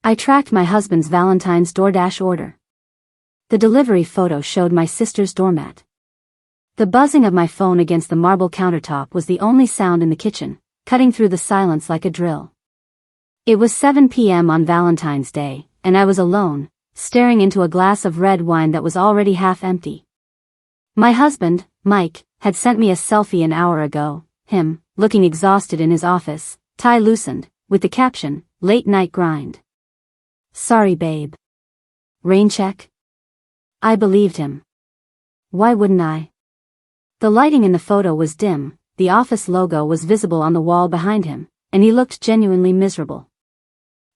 I tracked my husband's Valentine's Doordash order. The delivery photo showed my sister's doormat. The buzzing of my phone against the marble countertop was the only sound in the kitchen, cutting through the silence like a drill. It was 7 p.m. on Valentine's Day, and I was alone, staring into a glass of red wine that was already half empty. My husband, Mike, had sent me a selfie an hour ago, him, looking exhausted in his office, tie loosened, with the caption, "Late night grind." "Sorry babe." Raincheck? I believed him. Why wouldn't I? The lighting in the photo was dim, the office logo was visible on the wall behind him, and he looked genuinely miserable.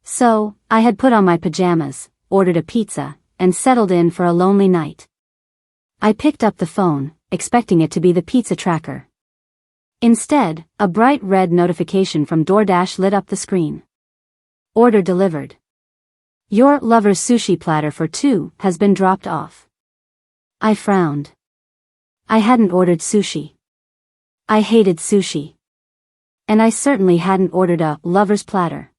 So, I had put on my pajamas, ordered a pizza, and settled in for a lonely night. I picked up the phone, expecting it to be the pizza tracker. Instead, a bright red notification from Doordash lit up the screen. Order delivered. Your lover's sushi platter for 2 has been dropped off. I frowned. I hadn't ordered sushi. I hated sushi. And I certainly hadn't ordered a lover's platter.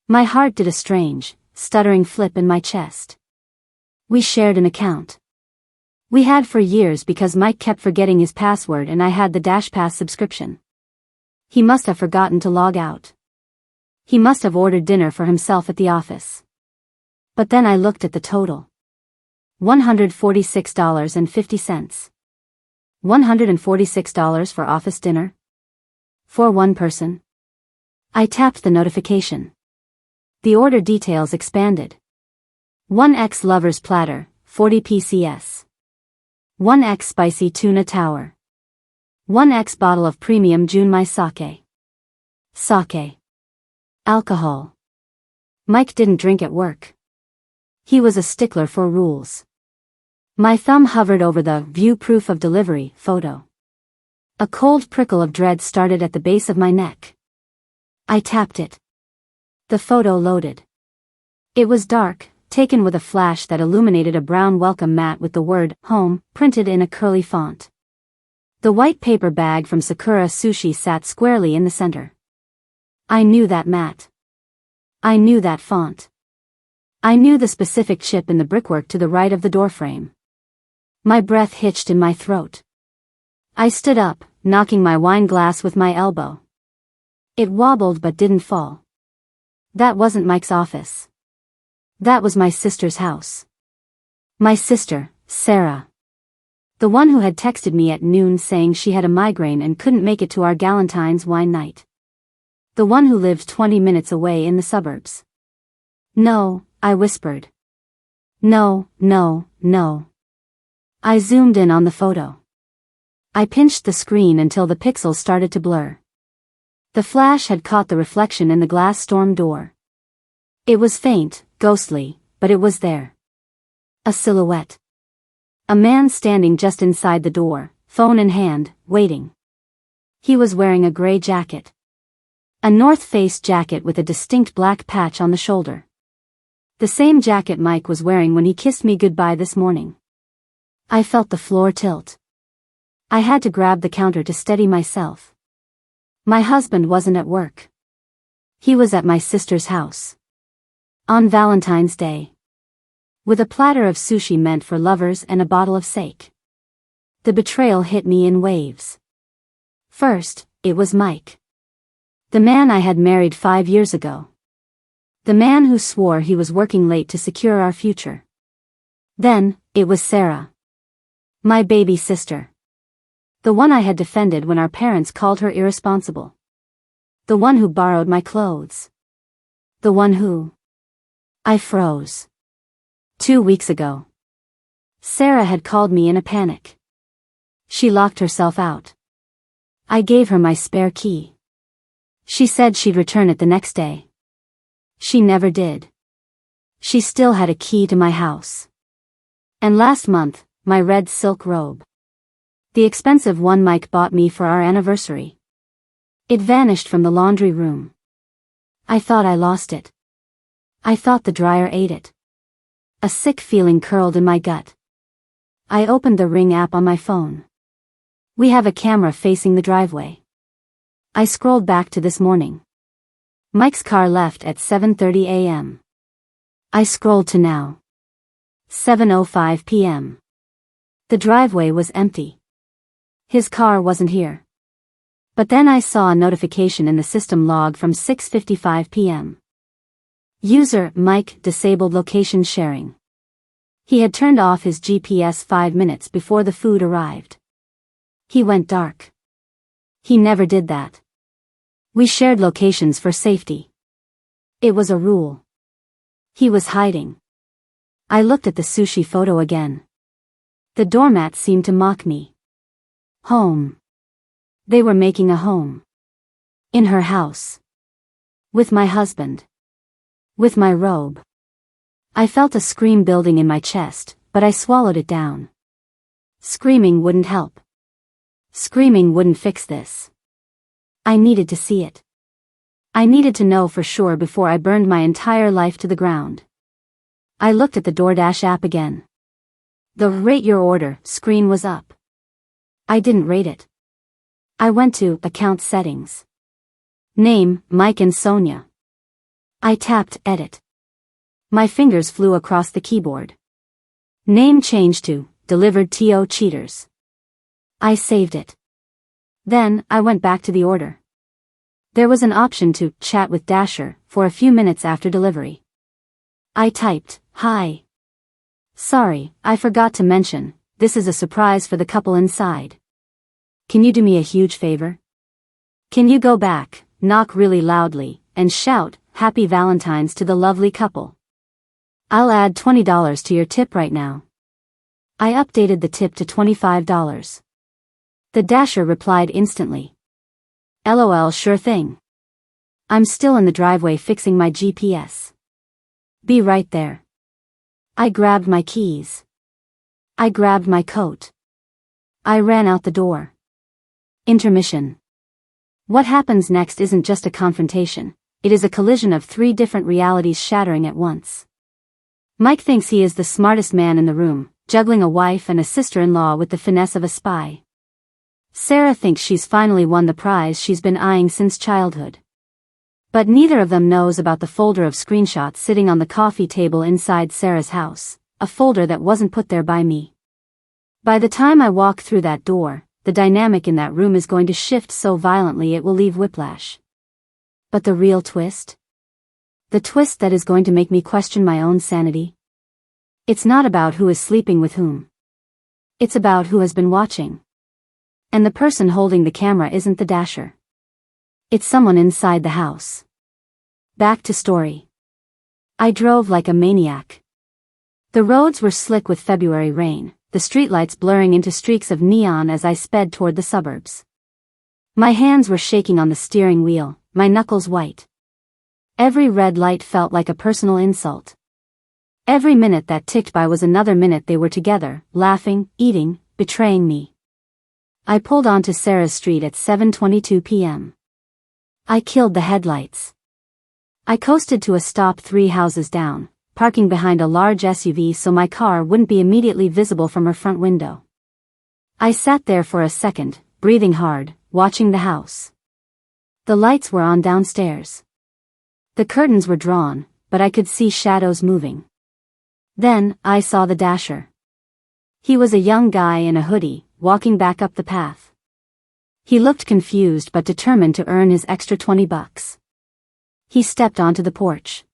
My heart did a strange, stuttering flip in my chest. We shared an account. We had for years because Mike kept forgetting his password and I had the DashPass subscription. He must have forgotten to log out. He must have ordered dinner for himself at the office. But then I looked at the total. $146.50. $146 for office dinner? For one person? I tapped the notification. The order details expanded. 1x lover's platter, 40 PCS. 1x spicy tuna tower. 1x bottle of premium Junmai sake. Sake. Alcohol. Mike didn't drink at work. He was a stickler for rules. My thumb hovered over the "View Proof of Delivery" photo. A cold prickle of dread started at the base of my neck. I tapped it. The photo loaded. It was dark, taken with a flash that illuminated a brown welcome mat with the word "Home" printed in a curly font. The white paper bag from Sakura Sushi sat squarely in the center. I knew that mat. I knew that font. I knew the specific chip in the brickwork to the right of the doorframe. My breath hitched in my throat. I stood up, knocking my wine glass with my elbow. It wobbled but didn't fall. That wasn't Mike's office. That was my sister's house. My sister, Sarah. The one who had texted me at noon saying she had a migraine and couldn't make it to our Valentine's wine night. The one who lived 20 minutes away in the suburbs. No, I whispered. No, no, no. I zoomed in on the photo. I pinched the screen until the pixels started to blur. The flash had caught the reflection in the glass storm door. It was faint, ghostly, but it was there. A silhouette. A man standing just inside the door, phone in hand, waiting. He was wearing a gray jacket. A North Face jacket with a distinct black patch on the shoulder. The same jacket Mike was wearing when he kissed me goodbye this morning. I felt the floor tilt. I had to grab the counter to steady myself. My husband wasn't at work. He was at my sister's house. On Valentine's Day. With a platter of sushi meant for lovers and a bottle of sake. The betrayal hit me in waves. First, it was Mike. The man I had married 5 years ago. The man who swore he was working late to secure our future. Then, it was Sarah. My baby sister. The one I had defended when our parents called her irresponsible. The one who borrowed my clothes. The one who... I froze. 2 weeks ago. Sarah had called me in a panic. She locked herself out. I gave her my spare key. She said she'd return it the next day. She never did. She still had a key to my house. And last month, my red silk robe. The expensive one Mike bought me for our anniversary. It vanished from the laundry room. I thought I lost it. I thought the dryer ate it. A sick feeling curled in my gut. I opened the Ring app on my phone. We have a camera facing the driveway. I scrolled back to this morning. Mike's car left at 7:30 a.m. I scrolled to now. 7:05 p.m. The driveway was empty. His car wasn't here. But then I saw a notification in the system log from 6:55 p.m. User Mike disabled location sharing. He had turned off his GPS 5 minutes before the food arrived. He went dark. He never did that. We shared locations for safety. It was a rule. He was hiding. I looked at the sushi photo again. The doormat seemed to mock me. Home. They were making a home. In her house. With my husband. With my robe. I felt a scream building in my chest, but I swallowed it down. Screaming wouldn't help. Screaming wouldn't fix this. I needed to see it. I needed to know for sure before I burned my entire life to the ground. I looked at the Doordash app again. The Rate Your Order screen was up. I didn't rate it. I went to Account Settings. Name, Mike and Sonia. I tapped Edit. My fingers flew across the keyboard. Name changed to Delivered to Cheaters. I saved it. Then, I went back to the order. There was an option to chat with Dasher for a few minutes after delivery. I typed, "Hi. Sorry, I forgot to mention, this is a surprise for the couple inside. Can you do me a huge favor? Can you go back, knock really loudly, and shout, Happy Valentines to the lovely couple? I'll add $20 to your tip right now." I updated the tip to $25. The Dasher replied instantly. LOL, sure thing. I'm still in the driveway fixing my GPS. Be right there. I grabbed my keys. I grabbed my coat. I ran out the door. Intermission. What happens next isn't just a confrontation, it is a collision of 3 different realities shattering at once. Mike thinks he is the smartest man in the room, juggling a wife and a sister-in-law with the finesse of a spy. Sarah thinks she's finally won the prize she's been eyeing since childhood. But neither of them knows about the folder of screenshots sitting on the coffee table inside Sarah's house, a folder that wasn't put there by me. By the time I walk through that door, the dynamic in that room is going to shift so violently it will leave whiplash. But the real twist? The twist that is going to make me question my own sanity? It's not about who is sleeping with whom. It's about who has been watching. And the person holding the camera isn't the Dasher. It's someone inside the house. Back to story. I drove like a maniac. The roads were slick with February rain, the streetlights blurring into streaks of neon as I sped toward the suburbs. My hands were shaking on the steering wheel, my knuckles white. Every red light felt like a personal insult. Every minute that ticked by was another minute they were together, laughing, eating, betraying me. I pulled onto Sarah's street at 7:22 p.m. I killed the headlights. I coasted to a stop 3 houses down, parking behind a large SUV so my car wouldn't be immediately visible from her front window. I sat there for a second, breathing hard, watching the house. The lights were on downstairs. The curtains were drawn, but I could see shadows moving. Then, I saw the Dasher. He was a young guy in a hoodie, walking back up the path. He looked confused but determined to earn his extra $20. He stepped onto the porch.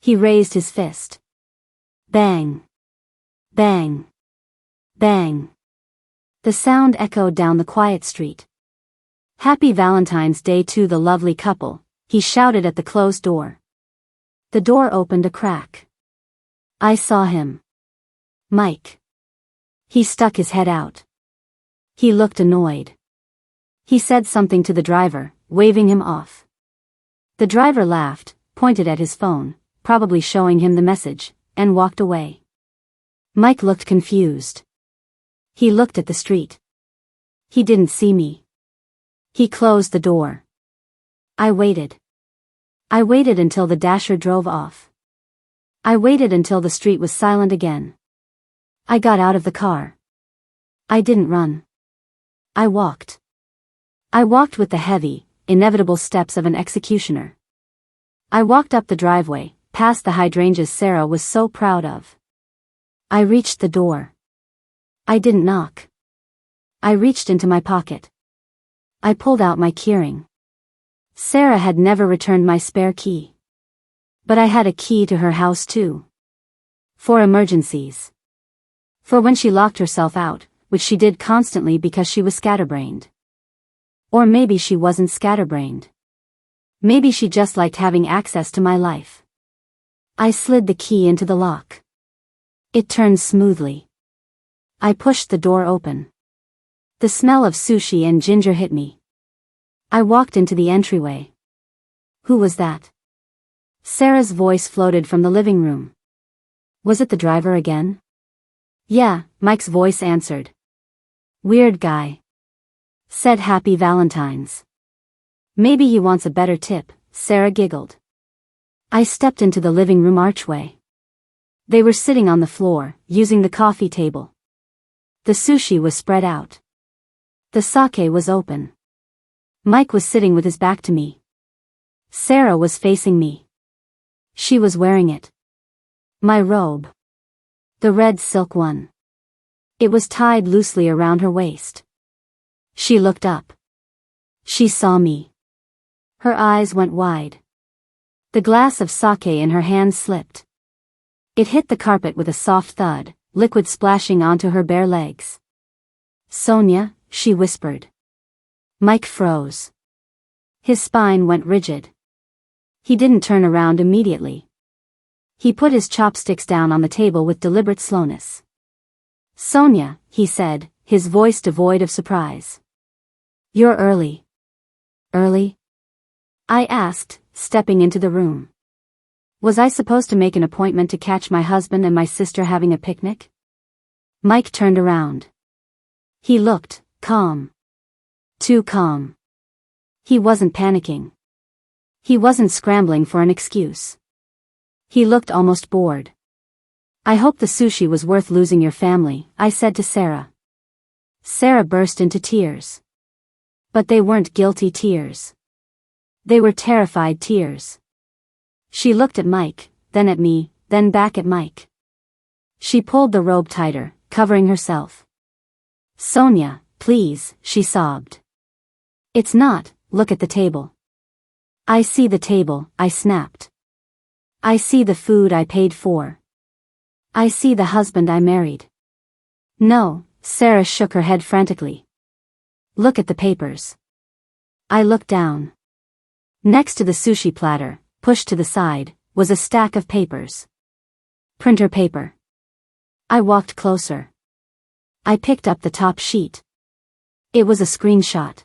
He raised his fist. Bang. Bang. Bang. The sound echoed down the quiet street. Happy Valentine's Day to the lovely couple, he shouted at the closed door. The door opened a crack. I saw him. Mike. He stuck his head out. He looked annoyed. He said something to the driver, waving him off. The driver laughed, pointed at his phone, probably showing him the message, and walked away. Mike looked confused. He looked at the street. He didn't see me. He closed the door. I waited. I waited until the Dasher drove off. I waited until the street was silent again. I got out of the car. I didn't run. I walked. I walked with the heavy, inevitable steps of an executioner. I walked up the driveway, past the hydrangeas Sarah was so proud of. I reached the door. I didn't knock. I reached into my pocket. I pulled out my keyring. Sarah had never returned my spare key. But I had a key to her house too. For emergencies. For when she locked herself out, which she did constantly because she was scatterbrained. Or maybe she wasn't scatterbrained. Maybe she just liked having access to my life. I slid the key into the lock. It turned smoothly. I pushed the door open. The smell of sushi and ginger hit me. I walked into the entryway. Who was that? Sarah's voice floated from the living room. Was it the driver again? Yeah, Mike's voice answered. Weird guy. Said happy Valentines. Maybe he wants a better tip, Sarah giggled. I stepped into the living room archway. They were sitting on the floor, using the coffee table. The sushi was spread out. The sake was open. Mike was sitting with his back to me. Sarah was facing me. She was wearing it. My robe. The red silk one. It was tied loosely around her waist. She looked up. She saw me. Her eyes went wide. The glass of sake in her hand slipped. It hit the carpet with a soft thud, liquid splashing onto her bare legs. Sonia, she whispered. Mike froze. His spine went rigid. He didn't turn around immediately. He put his chopsticks down on the table with deliberate slowness. Sonia, he said, his voice devoid of surprise. You're early. Early? I asked, stepping into the room. Was I supposed to make an appointment to catch my husband and my sister having a picnic? Mike turned around. He looked calm. Too calm. He wasn't panicking. He wasn't scrambling for an excuse. He looked almost bored. I hope the sushi was worth losing your family, I said to Sarah. Sarah burst into tears. But they weren't guilty tears. They were terrified tears. She looked at Mike, then at me, then back at Mike. She pulled the robe tighter, covering herself. Sonia, please, she sobbed. It's not, look at the table. I see the table, I snapped. I see the food I paid for. I see the husband I married. No, Sarah shook her head frantically. Look at the papers. I looked down. Next to the sushi platter, pushed to the side, was a stack of papers. Printer paper. I walked closer. I picked up the top sheet. It was a screenshot.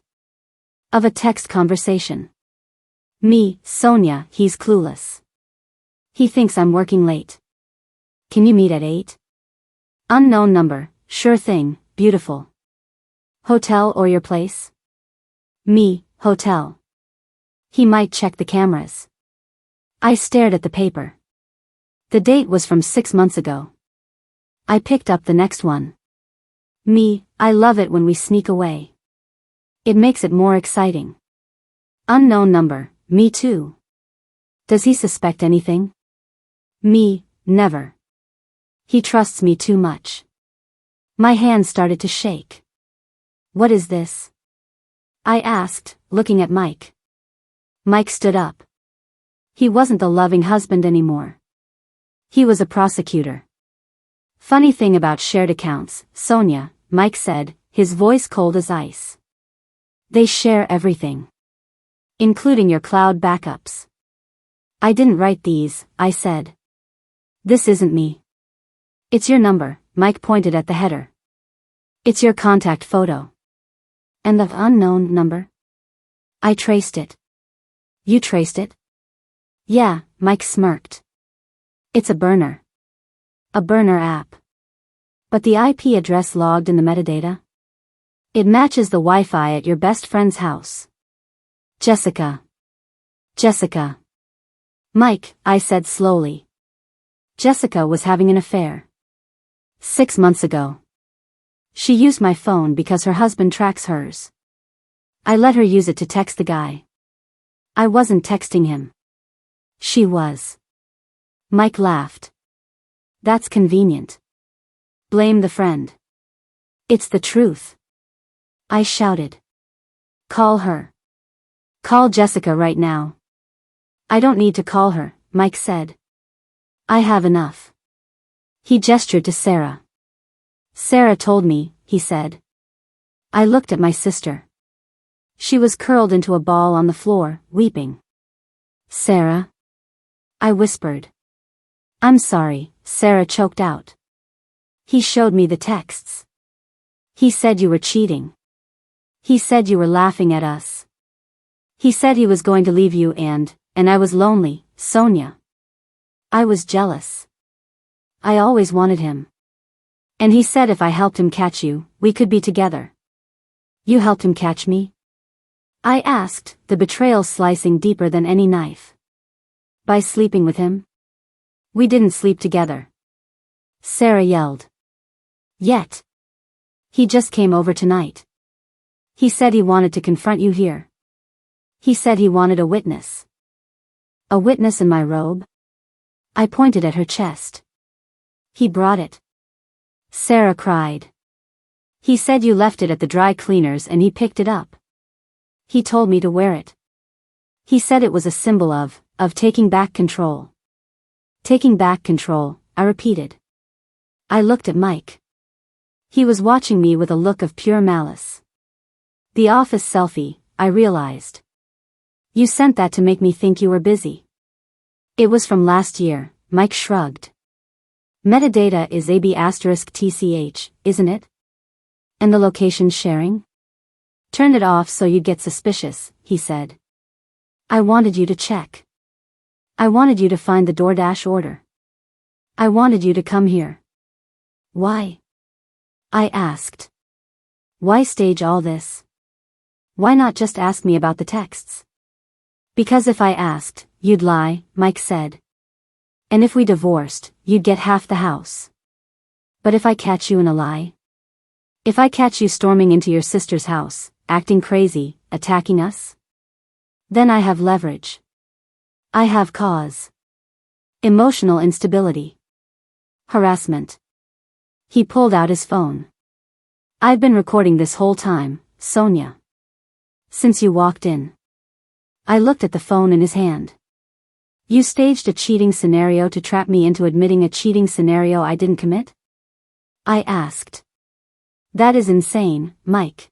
Of a text conversation. Me, Sonia, he's clueless. He thinks I'm working late. Can you meet at 8? Unknown number, sure thing, beautiful. Hotel or your place? Me, hotel. He might check the cameras. I stared at the paper. The date was from 6 months ago. I picked up the next one. Me, I love it when we sneak away. It makes it more exciting. Unknown number, me too. Does he suspect anything? Me, never. He trusts me too much. My hand started to shake. What is this? I asked, looking at Mike. Mike stood up. He wasn't the loving husband anymore. He was a prosecutor. Funny thing about shared accounts, Sonia, Mike said, his voice cold as ice. They share everything. Including your cloud backups. I didn't write these, I said. This isn't me. It's your number, Mike pointed at the header. It's your contact photo. And the unknown number? I traced it. You traced it? Yeah, Mike smirked. It's a burner. A burner app. But the IP address logged in the metadata? It matches the Wi-Fi at your best friend's house. Jessica. Jessica. Mike, I said slowly. Jessica was having an affair. 6 months ago. She used my phone because her husband tracks hers. I let her use it to text the guy. I wasn't texting him. She was. Mike laughed. That's convenient. Blame the friend. It's the truth. I shouted. Call her. Call Jessica right now. I don't need to call her, Mike said. I have enough. He gestured to Sarah. Sarah told me, he said. I looked at my sister. She was curled into a ball on the floor, weeping. Sarah? I whispered. I'm sorry, Sarah choked out. He showed me the texts. He said you were cheating. He said you were laughing at us. He said he was going to leave you and I was lonely, Sonia. I was jealous. I always wanted him. And he said if I helped him catch you, we could be together. You helped him catch me? I asked, the betrayal slicing deeper than any knife. By sleeping with him? We didn't sleep together. Sarah yelled. Yet. He just came over tonight. He said he wanted to confront you here. He said he wanted a witness. A witness in my robe? I pointed at her chest. He brought it. Sarah cried. He said you left it at the dry cleaners and he picked it up. He told me to wear it. He said it was a symbol of taking back control. Taking back control, I repeated. I looked at Mike. He was watching me with a look of pure malice. The office selfie, I realized. You sent that to make me think you were busy. It was from last year, Mike shrugged. Metadata is AB*TCH, isn't it? And the location sharing? Turn it off so you'd get suspicious, he said. I wanted you to check. I wanted you to find the Doordash order. I wanted you to come here. Why? I asked. Why stage all this? Why not just ask me about the texts? Because if I asked, you'd lie, Mike said. And if we divorced, you'd get half the house. But if I catch you in a lie? If I catch you storming into your sister's house, acting crazy, attacking us? Then I have leverage. I have cause. Emotional instability. Harassment. He pulled out his phone. I've been recording this whole time, Sonia. Since you walked in. I looked at the phone in his hand. You staged a cheating scenario to trap me into admitting a cheating scenario I didn't commit? I asked. That is insane, Mike.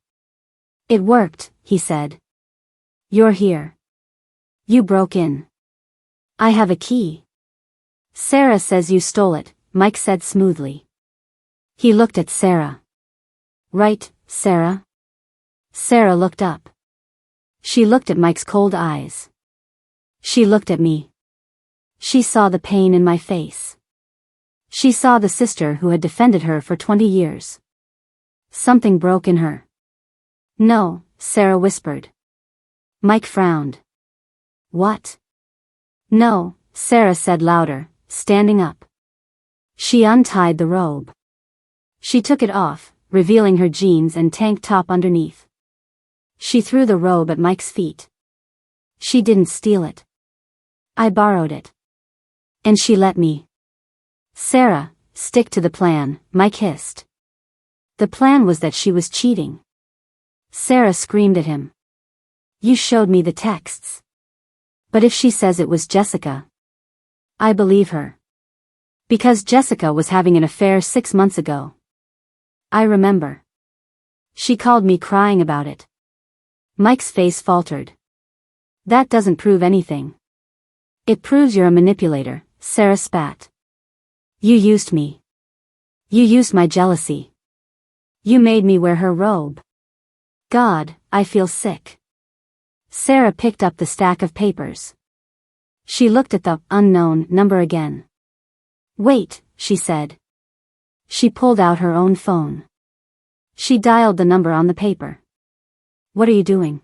It worked, he said. You're here. You broke in. I have a key. Sarah says you stole it, Mike said smoothly. He looked at Sarah. Right, Sarah? Sarah looked up. She looked at Mike's cold eyes. She looked at me. She saw the pain in my face. She saw the sister who had defended her for 20 years. Something broke in her. No, Sarah whispered. Mike frowned. What? No, Sarah said louder, standing up. She untied the robe. She took it off, revealing her jeans and tank top underneath. She threw the robe at Mike's feet. She didn't steal it. I borrowed it. And she let me. Sarah, stick to the plan, Mike hissed. The plan was that she was cheating. Sarah screamed at him. You showed me the texts. But if she says it was Jessica, I believe her. Because Jessica was having an affair 6 months ago. I remember. She called me crying about it. Mike's face faltered. That doesn't prove anything. It proves you're a manipulator, Sarah spat. You used me. You used my jealousy. You made me wear her robe. God, I feel sick. Sarah picked up the stack of papers. She looked at the unknown number again. Wait, she said. She pulled out her own phone. She dialed the number on the paper. What are you doing?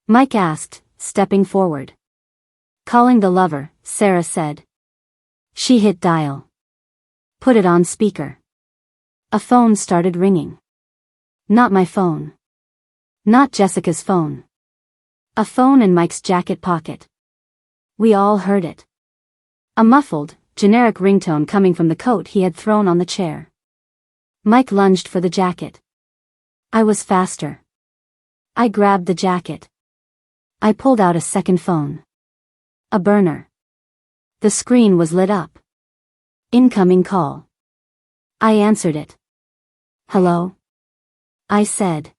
Mike asked, stepping forward. Calling the lover, Sarah said. She hit dial. Put it on speaker. A phone started ringing. Not my phone. Not Jessica's phone. A phone in Mike's jacket pocket. We all heard it. A muffled, generic ringtone coming from the coat he had thrown on the chair. Mike lunged for the jacket. I was faster. I grabbed the jacket. I pulled out a second phone. A burner. The screen was lit up. Incoming call. I answered it. Hello? I said.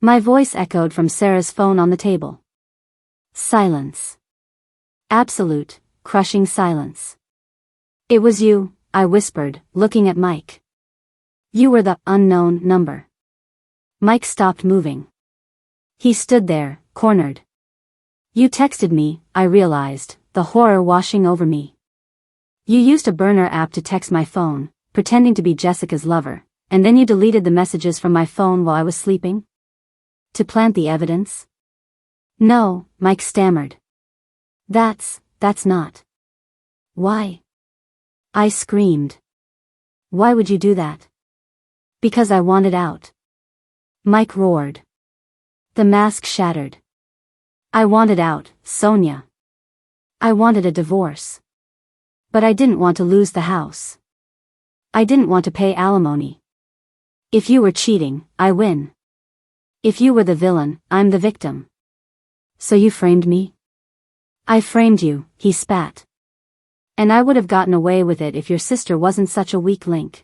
My voice echoed from Sarah's phone on the table. Silence. Absolute, crushing silence. It was you, I whispered, looking at Mike. You were the unknown number. Mike stopped moving. He stood there, cornered. You texted me, I realized, the horror washing over me. You used a burner app to text my phone, pretending to be Jessica's lover, and then you deleted the messages from my phone while I was sleeping? To plant the evidence? No, Mike stammered. That's not. Why? I screamed. Why would you do that? Because I wanted out. Mike roared. The mask shattered. I wanted out, Sonia. I wanted a divorce. But I didn't want to lose the house. I didn't want to pay alimony. If you were cheating, I win. If you were the villain, I'm the victim. So you framed me? I framed you, he spat. And I would have gotten away with it if your sister wasn't such a weak link.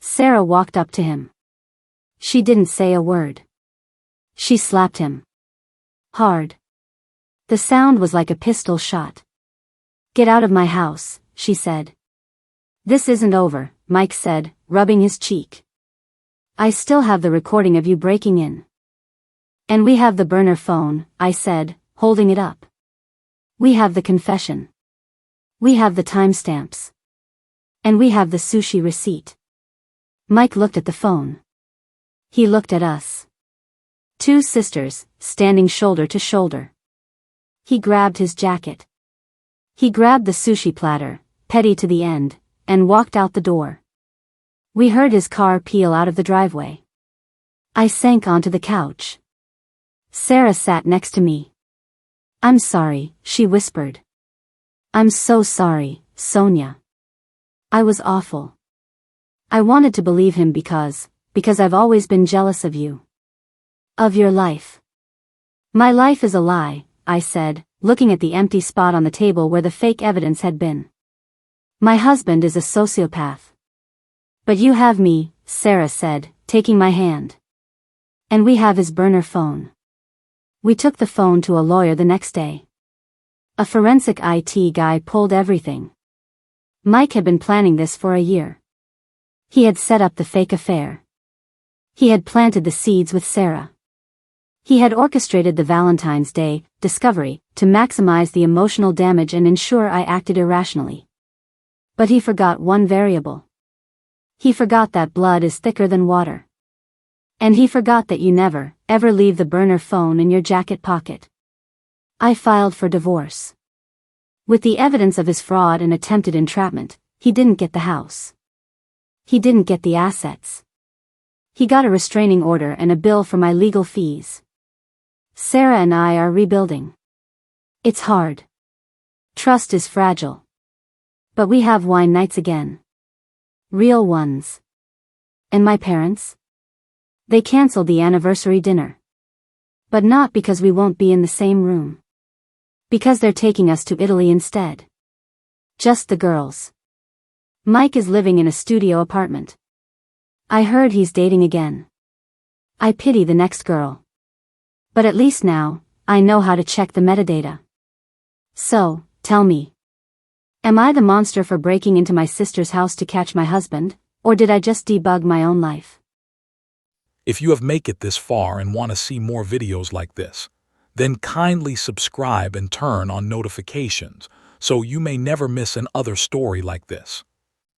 Sarah walked up to him. She didn't say a word. She slapped him. Hard. The sound was like a pistol shot. Get out of my house, she said. This isn't over, Mike said, rubbing his cheek. I still have the recording of you breaking in. And we have the burner phone, I said, holding it up. We have the confession. We have the timestamps. And we have the sushi receipt. Mike looked at the phone. He looked at us. Two sisters, standing shoulder to shoulder. He grabbed his jacket. He grabbed the sushi platter, petty to the end, and walked out the door. We heard his car peel out of the driveway. I sank onto the couch. Sarah sat next to me. I'm sorry, she whispered. I'm so sorry, Sonia. I was awful. I wanted to believe him because I've always been jealous of you. Of your life. My life is a lie, I said, looking at the empty spot on the table where the fake evidence had been. My husband is a sociopath. But you have me, Sarah said, taking my hand. And we have his burner phone. We took the phone to a lawyer the next day. A forensic IT guy pulled everything. Mike had been planning this for a year. He had set up the fake affair. He had planted the seeds with Sarah. He had orchestrated the Valentine's Day discovery to maximize the emotional damage and ensure I acted irrationally. But he forgot one variable. He forgot that blood is thicker than water. And he forgot that you never, ever leave the burner phone in your jacket pocket. I filed for divorce. With the evidence of his fraud and attempted entrapment, he didn't get the house. He didn't get the assets. He got a restraining order and a bill for my legal fees. Sarah and I are rebuilding. It's hard. Trust is fragile. But we have wine nights again. Real ones. And my parents? They canceled the anniversary dinner. But not because we won't be in the same room. Because they're taking us to Italy instead. Just the girls. Mike is living in a studio apartment. I heard he's dating again. I pity the next girl. But at least now, I know how to check the metadata. So, tell me. Am I the monster for breaking into my sister's house to catch my husband, or did I just debug my own life? If you have made it this far and want to see more videos like this, then kindly subscribe and turn on notifications so you may never miss another story like this.